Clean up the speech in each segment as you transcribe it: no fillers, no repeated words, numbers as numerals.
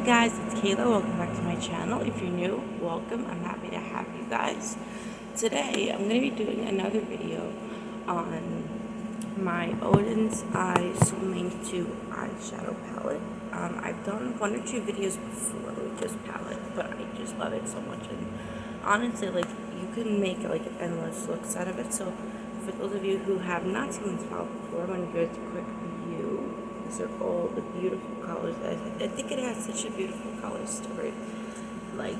guys, it's Kayla. Welcome back to my channel. If you're new, welcome. I'm happy to have you guys. Today, I'm going to be doing another video on my Odin's Eye Swimming 2 eyeshadow palette. I've done one or two videos before with this palette, but I just love it so much. And honestly, like, you can make like endless looks out of it. So for those of you who have not seen this palette before, I'm going to do a quick review. These are all the beautiful colors. I think it has such a beautiful color story. Like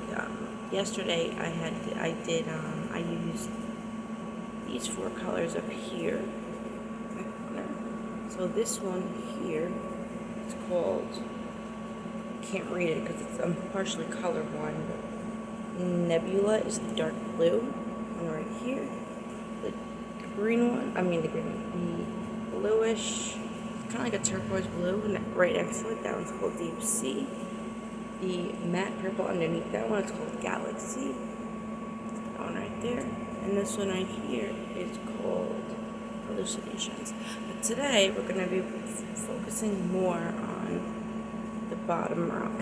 yesterday, I used these four colors up here. So this one here, it's called, can't read it because I'm partially colorblind, but Nebula is the dark blue. And right here, the bluish, kind of like a turquoise blue, and right next to it, that one's called Deep Sea. The matte purple underneath that one is called Galaxy. That one right there. And this one right here is called Hallucinations. But today, we're going to be focusing more on the bottom row.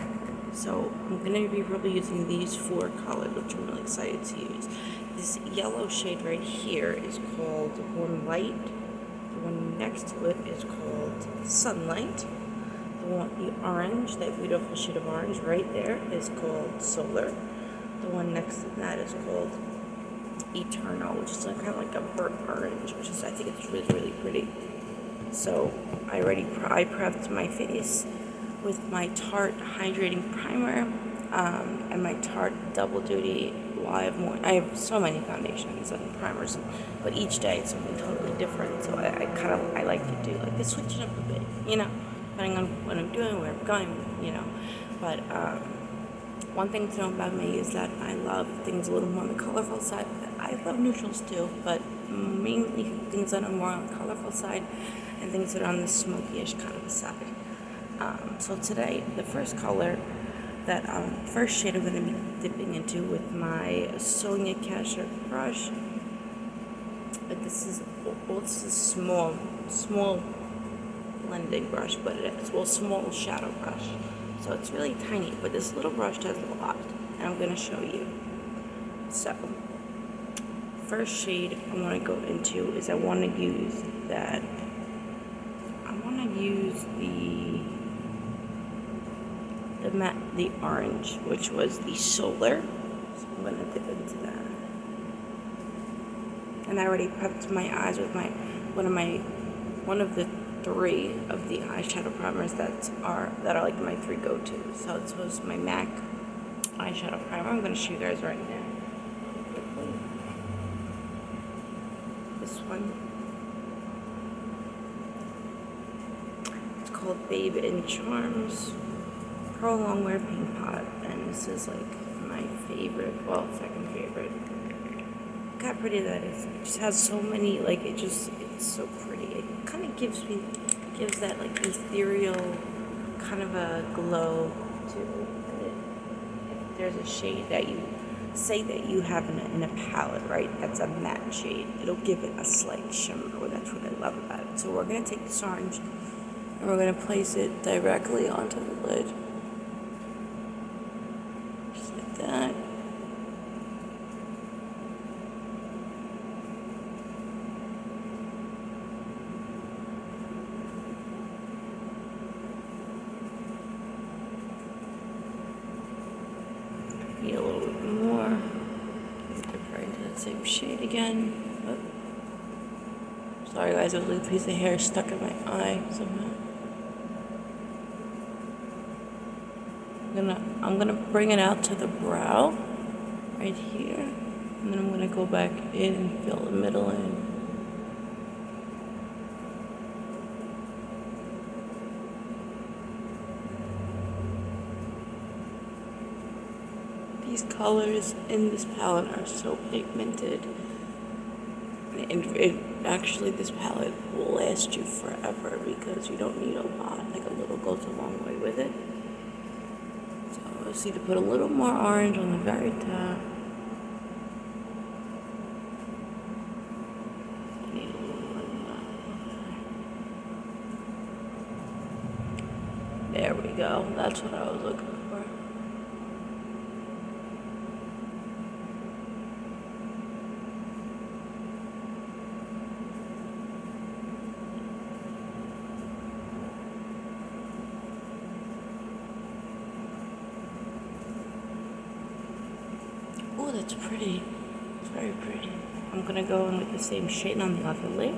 So I'm going to be probably using these four colors, which I'm really excited to use. This yellow shade right here is called Warm Light. The one next to it is called Sunlight. The orange, that beautiful shade of orange right there, is called Solar. The one next to that is called Eternal, which is kind of like a burnt orange, which is, I think it's really, really pretty. So I prepped my face with my Tarte Hydrating Primer and my Tarte Double Duty I have so many foundations and primers, but each day it's something totally different. So I like to do like switch it up a bit, depending on what I'm doing, where I'm going, But one thing to know about me is that I love things a little more on the colorful side. I love neutrals too, but mainly things that are more on the colorful side and things that are on the smoky-ish kind of side. So today, the first shade I'm going to be dipping into with my Sonia Kashuk brush. But this is a small blending brush, but small shadow brush. So it's really tiny, but this little brush does a lot, and I'm going to show you. So, first shade I want to go into is I want to use the orange, which was the Solar. So I'm going to dip into that. And I already prepped my eyes with one of the three of the eyeshadow primers that are like my three go-tos. So this was my MAC eyeshadow primer. I'm going to show you guys right now quickly. This one. It's called Babe in Charms Pearl Longwear Pink Pot, and this is like my favorite, second favorite. Look how pretty that is. It just has so many, it's so pretty. It kind of gives that like ethereal kind of a glow to it. If there's a shade that you say that you have in a palette, right, that's a matte shade, it'll give it a slight shimmer. That's what I love about it. So we're going to take this orange and we're going to place it directly onto the lid. Just like that. Need a little bit more. Dip right into that same shade again. Oh. Sorry guys, there was a piece of hair stuck in my eye somehow. I'm gonna bring it out to the brow, right here, and then I'm gonna go back in and fill the middle in. These colors in this palette are so pigmented, and actually this palette will last you forever because you don't need a lot. Like a little goes a long way with it. So I just need to put a little more orange on the very top. I need a little more than that. There we go. That's That's what I was looking for. Oh, that's pretty. It's very pretty. I'm gonna go in with the same shade on the other lid.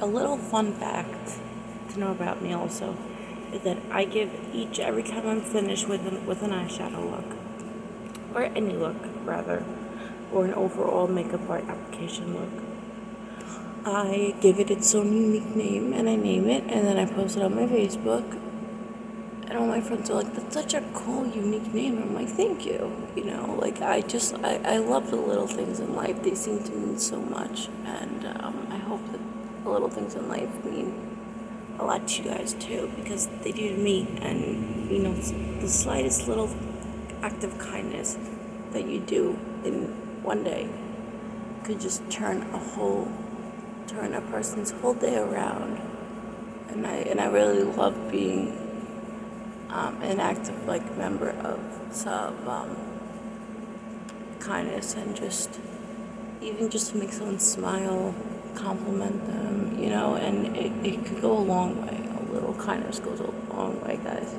A little fun fact to know about me also is that I give every time I'm finished with an eyeshadow look, or any look rather, or an overall makeup art application look, I give it its own unique name, and I name it, and then I post it on my Facebook, and all my friends are like, "That's such a cool, unique name." And I'm like, "Thank you." You know, like I love the little things in life. They seem to mean so much, and I hope that the little things in life mean a lot to you guys too, because they do to me. And you know, the slightest little act of kindness that you do in one day could just turn a person's whole day around. And I really love being an active member of some kindness, and just to make someone smile, compliment them, you know, and it could go a long way. A little kindness goes a long way, guys.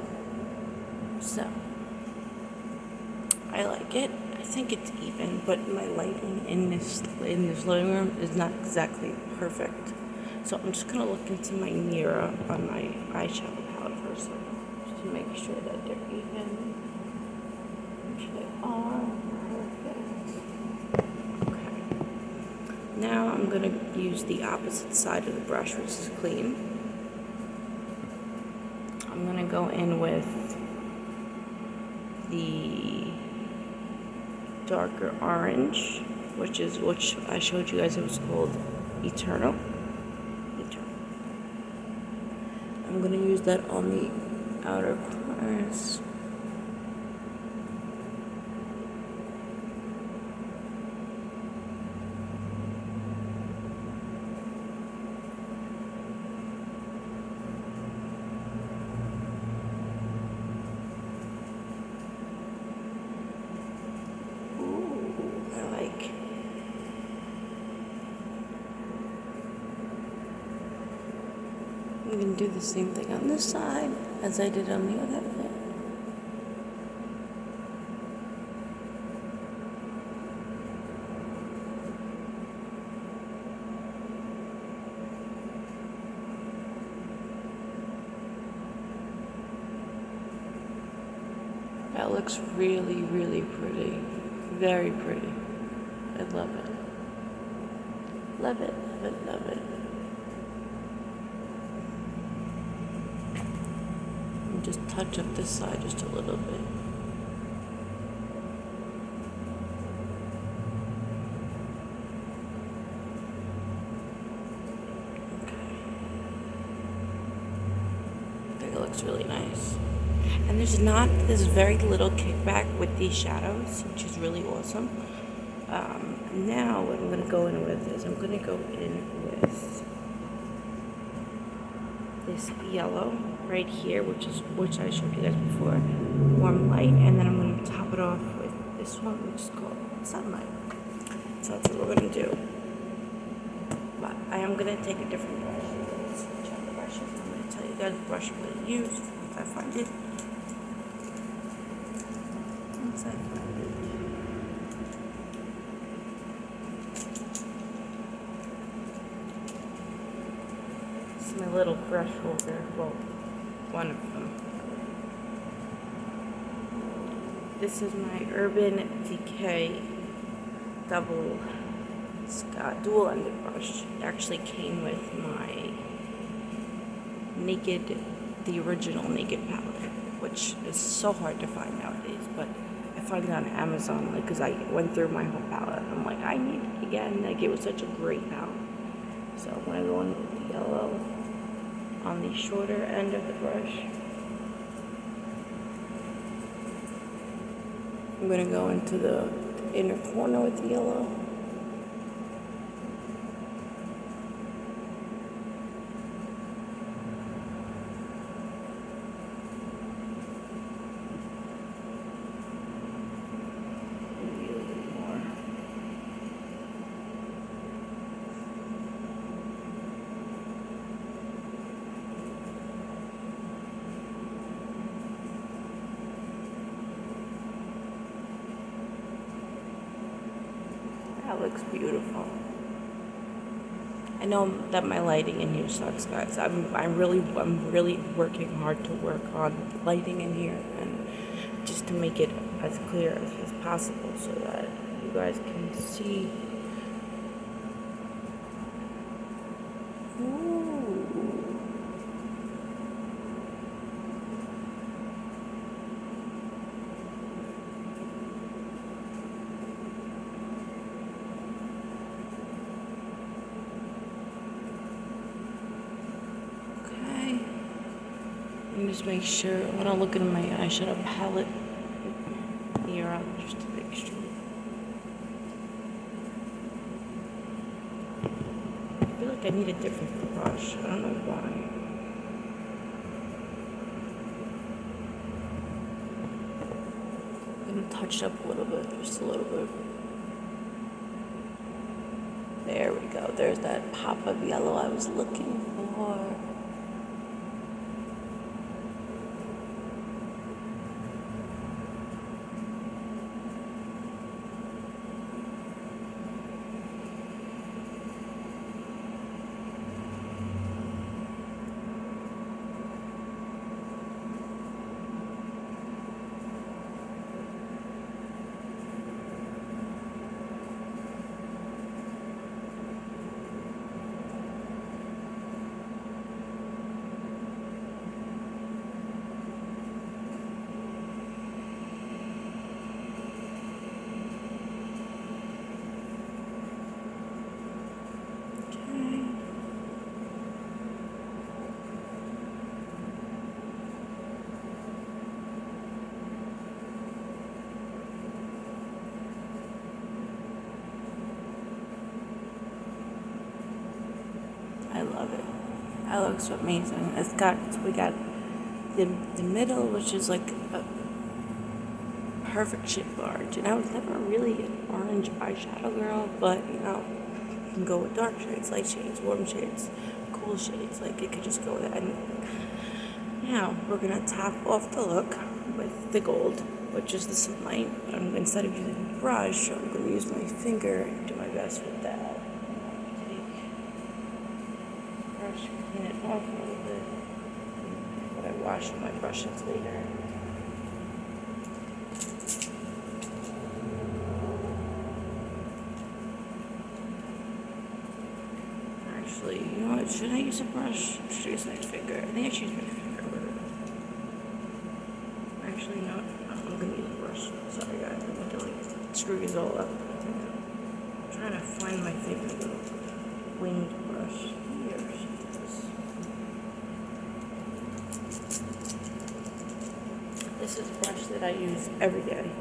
So I like it. I think it's even, but my lighting in this living room is not exactly perfect. So I'm just gonna look into my mirror on my eyeshadow palette for a second, just to make sure that they're even, which they are. Perfect. Okay. Now I'm gonna use the opposite side of the brush, which is clean. I'm gonna go in with the darker orange, which I showed you guys. It was called Eternal. I'm gonna use that on the outer corners. I'm going to do the same thing on this side as I did on the other thing. That looks really, really pretty. Very pretty. I love it. Love it, love it, love it. Just touch up this side just a little bit. Okay. I think it looks really nice. And there's very little kickback with these shadows, which is really awesome. Now what I'm going to go in with is I'm going to go in with this yellow right here, which I showed you guys before, warm light, and then I'm going to top it off with this one, which is called Sunlight. So that's what we're going to do. But I am going to take a different brush. Let's switch out the brushes. I'm going to tell you guys what brush I'm going to use once I find it. It's my little brush holder. Well, one of them. This is my Urban Decay dual-ended brush. It actually came with my the original Naked palette, which is so hard to find nowadays, but I found it on Amazon because I went through my whole palette. I'm I'm like, I need it again. Like, it was such a great pound. So I'm going to go in with the yellow on the shorter end of the brush. I'm going to go into the inner corner with the yellow. Maybe a little bit more. That looks beautiful. I know that my lighting in here sucks, guys. I'm really working hard to work on lighting in here and just to make it as clear as possible so that you guys can see. Ooh. Just make sure when I look in my eyeshadow palette here, just to make sure. I feel like I need a different brush. I don't know why. I'm gonna touch up a little bit, just a little bit. There we go. There's that pop of yellow I was looking for. I love it. That looks amazing. We got the middle, which is like a perfect shade of orange. And I was never really an orange eyeshadow girl, but you know, you can go with dark shades, light shades, warm shades, cool shades. Like it could just go with that. And now we're gonna top off the look with the gold, which is the sunlight. Instead of using a brush, I'm gonna use my finger and do my best with that. Clean it off a little bit, but I wash my brushes later. Actually, you know what? Should I use a brush? Should I use my finger? I think I should use my finger. Actually, no. I'm gonna use a brush. Sorry, guys. I'm gonna like screw these all up. I'm trying to find my favorite little winged brush. This is a brush that I use every day.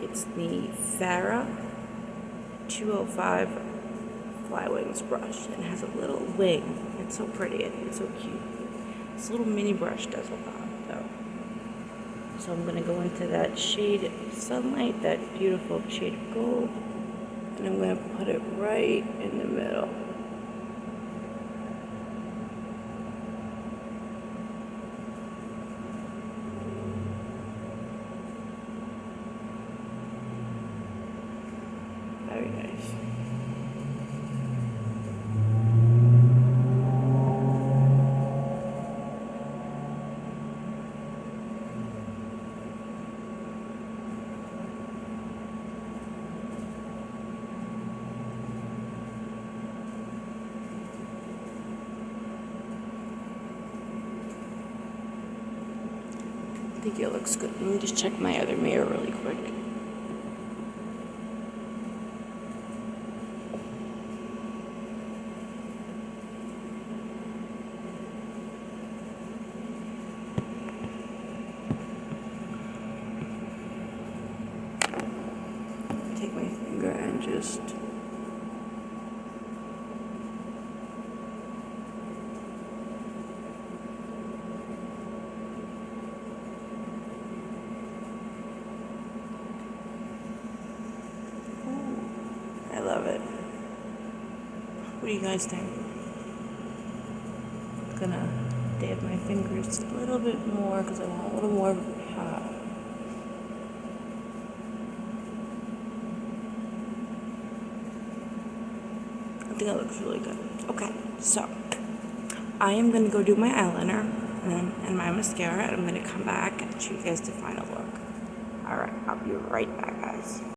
It's the Farrah 205 Fly Wings brush. It has a little wing. It's so pretty. It's so cute. This little mini brush does a lot, though. So I'm going to go into that shade of sunlight, that beautiful shade of gold, and I'm going to put it right in the middle. Very nice. I think it looks good. Let me just check my other mirror really quick. just... I love it. What do you guys think? I'm gonna dab my fingers a little bit more because I want a little more pop. I think it looks really good. Okay, so I am gonna go do my eyeliner and my mascara, and I'm gonna come back and show you guys the final look. Alright, I'll be right back, guys.